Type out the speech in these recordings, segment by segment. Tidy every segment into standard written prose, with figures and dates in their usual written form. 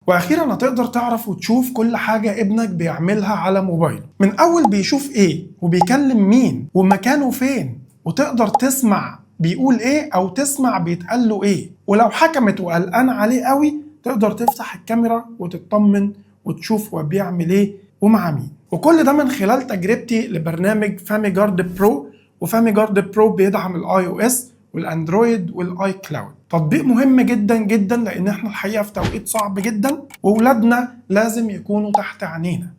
واخيرا هتقدر تعرف وتشوف كل حاجة ابنك بيعملها على موبايله، من اول بيشوف ايه وبيكلم مين ومكانه فين، وتقدر تسمع بيقول ايه او تسمع بيتقال له ايه. ولو حكمت وقلقان عليه قوي تقدر تفتح الكاميرا وتطمن وتشوف هو بيعمل ايه ومع مين. وكل ده من خلال تجربتي لبرنامج فامي جارد برو. وفامي جارد برو بيدعم الاي او اس والاندرويد والاي كلاود. تطبيق مهم جدا جدا لان احنا الحقيقه في توقيت صعب جدا واولادنا لازم يكونوا تحت عينينا.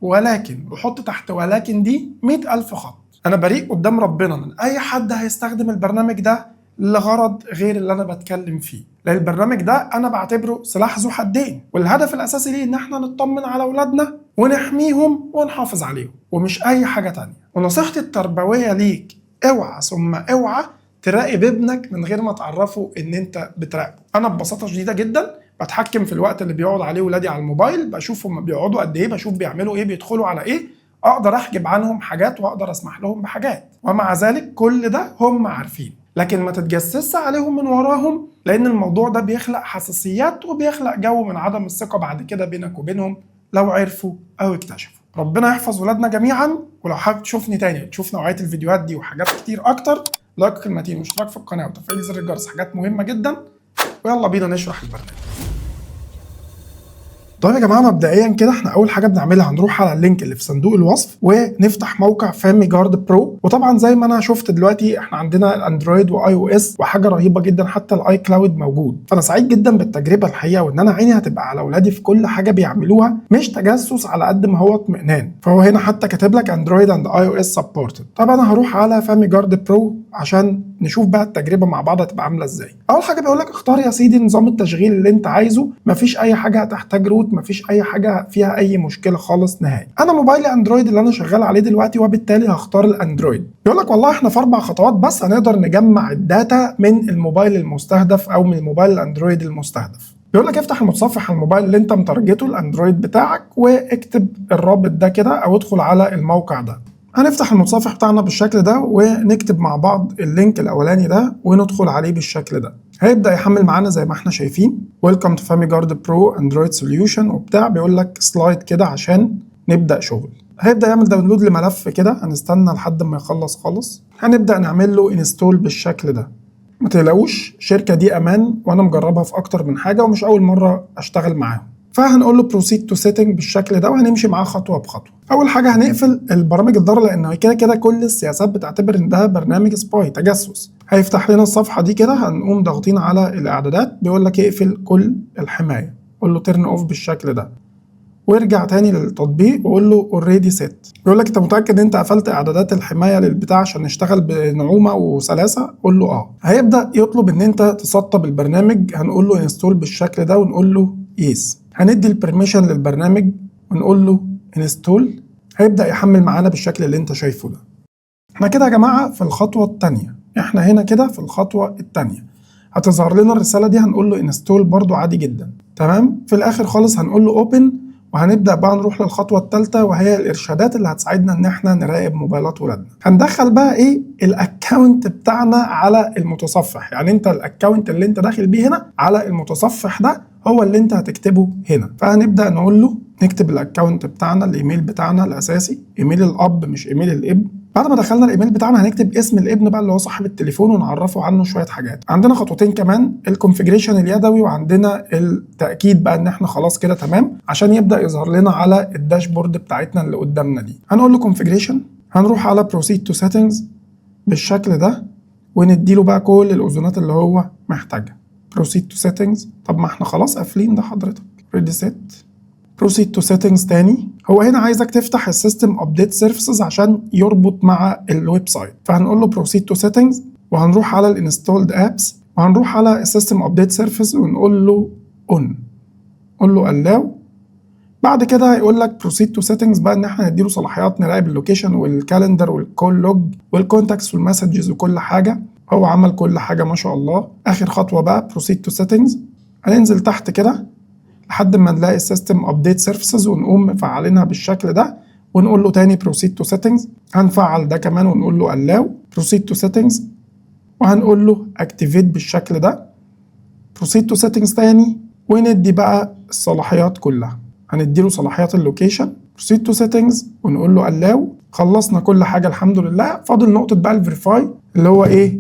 ولكن وحط تحت ولكن دي 100,000 خط. انا بريء قدام ربنا من اي حد هيستخدم البرنامج ده لغرض غير اللي انا بتكلم فيه، لان البرنامج ده انا بعتبره سلاح ذو حدين، والهدف الاساسي ليه ان احنا نطمن على اولادنا ونحميهم ونحافظ عليهم ومش اي حاجه تانية. ونصيحتي التربويه ليك اوعى ثم اوعى تراقب ابنك من غير ما تعرفه ان انت بتراقبه. انا ببساطه شديده جدا بتحكم في الوقت اللي بيقعد عليه ولادي على الموبايل، بشوف هم بيقعدوا قد ايه، بشوف بيعملوا ايه، بيدخلوا على ايه، اقدر احجب عنهم حاجات واقدر اسمح لهم بحاجات، ومع ذلك كل ده هم عارفين. لكن ما تتجسس عليهم من وراهم، لان الموضوع ده بيخلق حساسيات وبيخلق جو من عدم الثقه بعد كده بينك وبينهم لو عرفوا او اكتشفوا. ربنا يحفظ ولادنا جميعا. ولو حابب تشوفني تاني تشوف نوعيه الفيديوهات دي وحاجات كتير اكتر، لايك كلمتين واشتراك في القناه وتفعيل زر الجرس حاجات مهمه جدا. ويلا بينا نشرح البرنامج. طيب يا جماعه، مبدئيا كده احنا اول حاجه بنعملها هنروح على اللينك اللي في صندوق الوصف ونفتح موقع فامي جارد برو. وطبعا زي ما انا شفت دلوقتي احنا عندنا الاندرويد واي او اس وحاجه رهيبه جدا، حتى الاي كلاود موجود. فانا سعيد جدا بالتجربه الحقيقه، وان انا عيني هتبقى على اولادي في كل حاجه بيعملوها، مش تجسس على قد ما هو اطمئنان. فهو هنا حتى كاتب لك اندرويد اند اي او اس سبورتد. طبعا انا هروح على فامي جارد برو عشان نشوف بقى التجربه مع بعض هتبقى عامله ازاي. اول حاجه بيقول لك اختار يا سيدي نظام التشغيل اللي انت عايزه، مفيش اي حاجه هتحتاج روت، مفيش اي حاجه فيها اي مشكله خالص نهائي. انا موبايلي اندرويد اللي انا شغال عليه دلوقتي، وبالتالي هختار الاندرويد. بيقول لك والله احنا في 4 خطوات بس هنقدر نجمع الداتا من الموبايل المستهدف او من الموبايل الاندرويد المستهدف. بيقول لك افتح المتصفح على الموبايل اللي انت متارجته الاندرويد بتاعك، واكتب الرابط ده كده او ادخل على الموقع ده. هنفتح المتصفح بتاعنا بالشكل ده ونكتب مع بعض اللينك الاولاني ده وندخل عليه بالشكل ده. هيبدا يحمل معانا زي ما احنا شايفين ويلكم تو فامي جارد برو اندرويد سوليوشن وبتاع، بيقول لك سلايد كده عشان نبدا شغل. هيبدا يعمل داونلود لملف كده، هنستنى لحد ما يخلص خالص. هنبدا نعمل له انستول بالشكل ده. ما تقلقوش، الشركه دي امان وانا مجربها في اكتر من حاجه ومش اول مره اشتغل معاهم. فهنقول له بروسيد تو سيتنج بالشكل ده وهنمشي معاه خطوه بخطوه. اول حاجه هنقفل البرامج الضاره، لان كده كده كل السياسات بتعتبر ان ده برنامج سباي تجسس. هيفتح لنا الصفحه دي كده، هنقوم ضاغطين على الاعدادات، بيقول لك اقفل كل الحمايه، قول له تيرن اوف بالشكل ده وارجع تاني للتطبيق وقول له اوريدي سيت. بيقول لك انت متاكد ان انت قفلت اعدادات الحمايه للبتاع عشان نشتغل بنعومه وسلاسه؟ قول له اه. هيبدا يطلب ان انت تسطب البرنامج، هنقول له انستول بالشكل ده ونقول له يس. هندي البرميشن للبرنامج ونقول له انستول. هيبدا يحمل معانا بالشكل اللي انت شايفه ده. احنا كده يا جماعه في الخطوه الثانيه، احنا هنا كده في الخطوه الثانيه. هتظهر لنا الرساله دي، هنقول له انستول برضو عادي جدا. تمام. في الاخر خالص هنقول له اوبن، وهنبدا بقى نروح للخطوه الثالثه وهي الارشادات اللي هتساعدنا ان احنا نراقب موبايلات ولادنا. هندخل بقى ايه الاكونت بتاعنا على المتصفح، يعني انت الاكونت اللي انت داخل بيه هنا على المتصفح ده هو اللي انت هتكتبه هنا. فهنبدا نقول له نكتب الاكونت بتاعنا، الايميل بتاعنا الاساسي، ايميل الاب مش ايميل الابن. بعد ما دخلنا الايميل بتاعنا هنكتب اسم الابن بقى اللي هو صاحب التليفون ونعرفه عنه شويه حاجات. عندنا خطوتين كمان، الكونفيجريشن اليدوي وعندنا التاكيد بقى ان احنا خلاص كده تمام عشان يبدا يظهر لنا على الداشبورد بتاعتنا اللي قدامنا دي. هنقول له كونفيجريشن، هنروح على بروسيد تو سيتنجز بالشكل ده ونديله بقى كل الاذونات اللي هو محتاجها. بروسيد تو سيتنجز. طب ما احنا خلاص قافلين ده حضرتك. ريدي سيت. بروسيد تو سيتنجز تاني. هو هنا عايزك تفتح السيستم ابديت سيرفيسز عشان يربط مع الويب سايت، فهنقول له بروسيد تو سيتنجز وهنروح على الانستولد ابس وهنروح على السيستم ابديت سيرفيس ونقول له اون، قول له الاو. بعد كده هيقول لك بروسيد تو سيتنجز بقى ان احنا نديله صلاحيات نراقب اللوكيشن والكالندر والكول لوج والكونتاكتس والمسجز وكل حاجه. هو عمل كل حاجه ما شاء الله. اخر خطوه بقى بروسيد تو سيتنجز. هننزل تحت كده لحد ما نلاقي السيستم ابديت سيرفيسز ونقوم مفعلينها بالشكل ده ونقول له تاني بروسيد تو سيتنجز. هنفعل ده كمان ونقول له الاو. بروسيد تو سيتنجز وهنقول له اكتيفيت بالشكل ده. بروسيد تو سيتنجز تاني وندي بقى الصلاحيات كلها، هنديله صلاحيات اللوكيشن، proceed to settings ونقول له allow. خلصنا كل حاجه الحمد لله. فاضل نقطه بقى الفيريفاي اللي هو ايه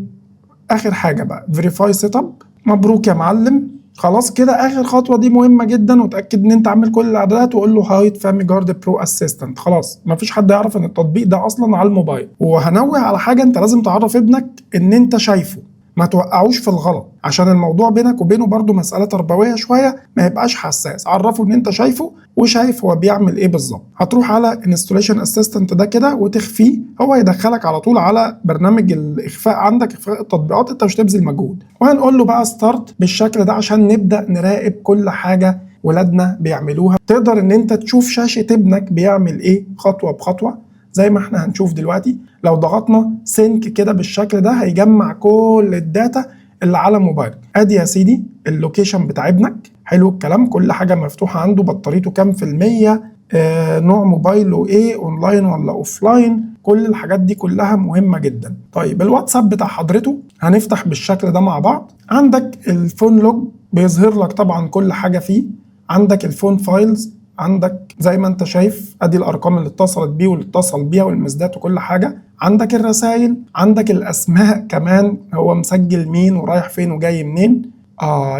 اخر حاجه بقى، فيريفاي سيت اب. مبروك يا معلم، خلاص كده اخر خطوه دي مهمه جدا، وتاكد ان انت عامل كل الاعدادات وقول له هايد فامي جارد برو اسيستنت. خلاص مفيش حد يعرف ان التطبيق ده اصلا على الموبايل. وهنوه على حاجه، انت لازم تعرف ابنك ان انت شايفه، ما توقعوش في الغلط، عشان الموضوع بينك وبينه برضو مسألة تربوية شوية، ما يبقاش حساس. عرفه ان انت شايفه وشايف هو بيعمل ايه بالظبط. هتروح على انستوليشن اسيستنت ده كده وتخفيه، هو يدخلك على طول على برنامج الاخفاء عندك، اخفاء التطبيقات، انت مش تبذل مجهود. وهنقول له بقى ستارت بالشكل ده عشان نبدأ نراقب كل حاجة ولادنا بيعملوها. تقدر ان انت تشوف شاشة ابنك بيعمل ايه خطوة بخطوة زي ما احنا هنشوف دلوقتي. لو ضغطنا سينك كده بالشكل ده هيجمع كل الداتا اللي على موبايلك. ادي يا سيدي اللوكيشن بتاع ابنك، حلو الكلام، كل حاجه مفتوحه عنده، بطاريته كام في المية، نوع موبايله ايه، اونلاين ولا اوفلاين، كل الحاجات دي كلها مهمه جدا. طيب الواتساب بتاع حضرته هنفتح بالشكل ده مع بعض. عندك الفون لوج بيظهر لك طبعا كل حاجه فيه، عندك الفون فايلز، عندك زي ما انت شايف ادي الارقام اللي اتصلت بيه واللي اتصل بيها والمسدات وكل حاجه، عندك الرسائل، عندك الاسماء كمان، هو مسجل مين ورايح فين وجاي منين.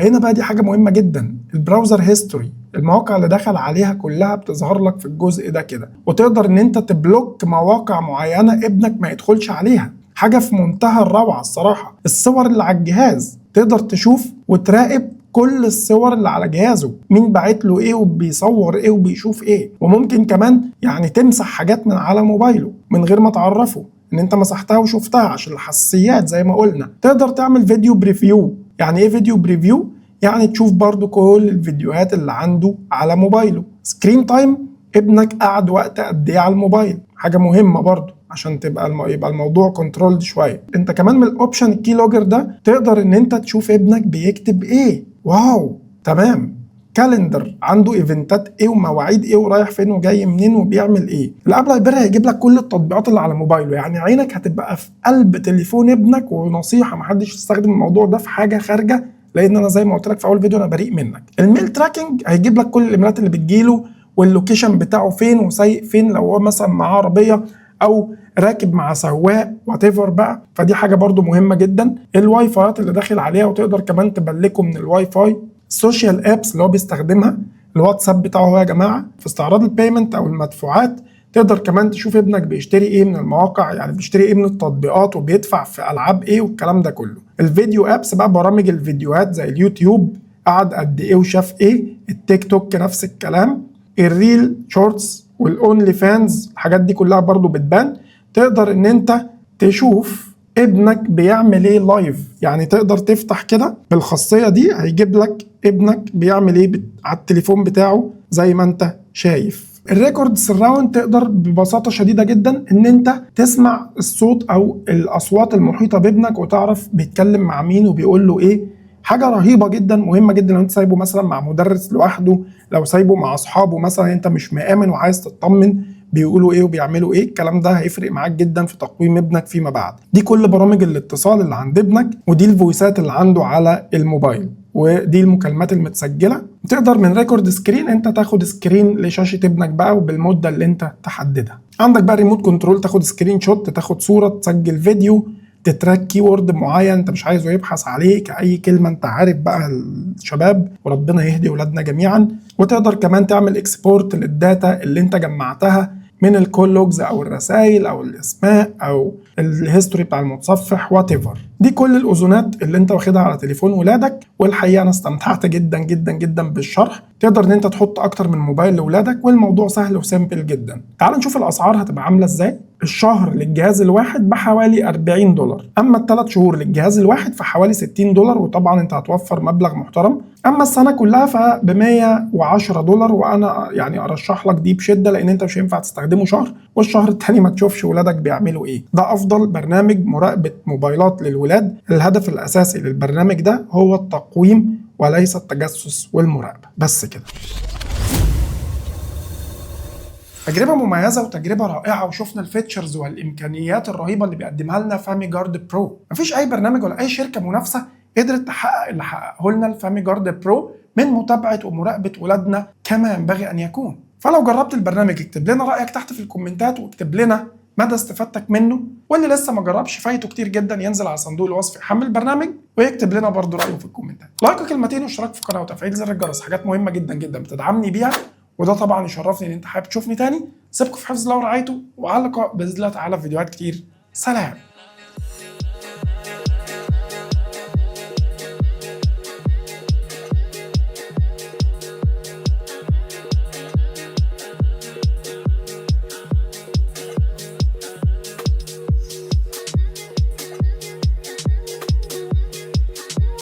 هنا بقى دي حاجه مهمه جدا، البراوزر هيستوري، المواقع اللي دخل عليها كلها بتظهر لك في الجزء ده كده، وتقدر ان انت تبلوك مواقع معينه ابنك ما يدخلش عليها. حاجه في منتهى الروعه الصراحه. الصور اللي على الجهاز تقدر تشوف وتراقب كل الصور اللي على جهازه، مين باعت له ايه وبيصور ايه وبيشوف ايه. وممكن كمان يعني تمسح حاجات من على موبايله من غير ما تعرفه ان انت مسحتها وشفتها عشان الحساسيات زي ما قلنا. تقدر تعمل فيديو بريفيو. يعني ايه فيديو بريفيو؟ يعني تشوف برضو كل الفيديوهات اللي عنده على موبايله. سكرين تايم، ابنك قعد وقت قد ايه على الموبايل، حاجه مهمه برضو عشان يبقى الموضوع كنترولد شويه. انت كمان من الاوبشن الكي لوجر ده تقدر ان انت تشوف ابنك بيكتب ايه. واو تمام. كالندر، عنده ايفنتات ايه ومواعيد ايه ورايح فين وجاي منين وبيعمل ايه. الاب لايبرري هيجيب لك كل التطبيقات اللي على موبايله، يعني عينك هتبقى في قلب تليفون ابنك. ونصيحه محدش يستخدم الموضوع ده في حاجه خارجه، لان انا زي ما قلت لك في اول فيديو انا بريء منك. الميل تراكنج هيجيب لك كل الايميلات اللي بتجيله واللوكيشن بتاعه فين وسايق فين، لو هو مثلا معاه عربيه او راكب مع سواق وات ايفر بقى، فدي حاجه برضو مهمه جدا. الواي فايات اللي داخل عليها وتقدر كمان تبلكه من الواي فاي. السوشيال ابس اللي هو بيستخدمها، الواتساب بتاعه هو يا جماعه. في استعراض البيمنت او المدفوعات تقدر كمان تشوف ابنك بيشتري ايه من المواقع، يعني بيشتري ايه من التطبيقات وبيدفع في العاب ايه والكلام ده كله. الفيديو ابس بقى، برامج الفيديوهات زي اليوتيوب قعد قد ايه وشاف ايه. التيك توك نفس الكلام. الريل شورتس والاونلي فانز، الحاجات دي كلها برضو بتبان. تقدر ان انت تشوف ابنك بيعمل ايه لايف، يعني تقدر تفتح كده بالخاصية دي هيجيب لك ابنك بيعمل ايه على التليفون بتاعه زي ما انت شايف. الريكورد سراوند، تقدر ببساطة شديدة جدا ان انت تسمع الصوت او الاصوات المحيطة بابنك وتعرف بيتكلم مع مين وبيقول له ايه. حاجة رهيبة جدا، مهمة جدا لو انت سايبه مثلا مع مدرس لوحده، لو سايبه مع اصحابه مثلا انت مش مآمن وعايز تطمن بيقولوا ايه وبيعملوا ايه. الكلام ده هيفرق معاك جدا في تقويم ابنك فيما بعد. دي كل برامج الاتصال اللي عند ابنك، ودي الفويسات اللي عنده على الموبايل، ودي المكالمات المتسجله. تقدر من ريكورد سكرين انت تاخد سكرين لشاشه ابنك بقى وبالمده اللي انت تحددها. عندك بقى ريموت كنترول، تاخد سكرين شوت، تاخد صوره، تسجل فيديو، تتراك كيورد معين انت مش عايزه يبحث عليه كأي كلمه. انت عارف بقى الشباب، وربنا يهدي ولادنا جميعا. وتقدر كمان تعمل اكسبورت للداتا اللي انت جمعتها من الكول لوجز او الرسائل او الاسماء او الهيستوري بتاع المتصفح وات ايفر. دي كل الاذونات اللي انت واخدها على تليفون ولادك، والحقيقه انا استمتعت جدا جدا جدا بالشرح. تقدر ان انت تحط اكتر من موبايل لاولادك والموضوع سهل وسيمبل جدا. تعال نشوف الاسعار هتبقى عامله ازاي. الشهر للجهاز الواحد بحوالي $40، اما ال3 شهور للجهاز الواحد فحوالي $60، وطبعا انت هتوفر مبلغ محترم. اما السنه كلها فب $110، وانا يعني ارشح لك دي بشده، لان انت مش هينفع تستخدمه شهر والشهر التاني ما تشوفش ولادك بيعملوا ايه. ده افضل برنامج مراقبه موبايلات للولاد. الهدف الاساسي للبرنامج ده هو التقويم وليس التجسس والمراقبه بس كده. تجربة مميزة وتجربة رائعة، وشفنا الفيتشرز والإمكانيات الرهيبة اللي بيقدمها لنا فامي جارد برو. مفيش أي برنامج ولا أي شركة منافسة قدرت تحقق اللي حققه لنا الفامي جارد برو من متابعه ومراقبه ولادنا كما ينبغي ان يكون. فلو جربت البرنامج اكتب لنا رايك تحت في الكومنتات، واكتب لنا مدى استفادتك منه، واللي لسه ما جربش فايته كتير جدا ينزل على صندوق الوصف يحمل البرنامج ويكتب لنا برضو رايه في الكومنتات. لايك وكلمتين واشتراك في القناه وتفعيل زر الجرس، حاجات مهمه جدا جدا بتدعمني بيها، وده طبعا يشرفني ان انت حابب تشوفني تاني. سيبكم في حفظ الله ورعايته، وعلى اللقاء باذن الله تعالى في فيديوهات كتير. سلام.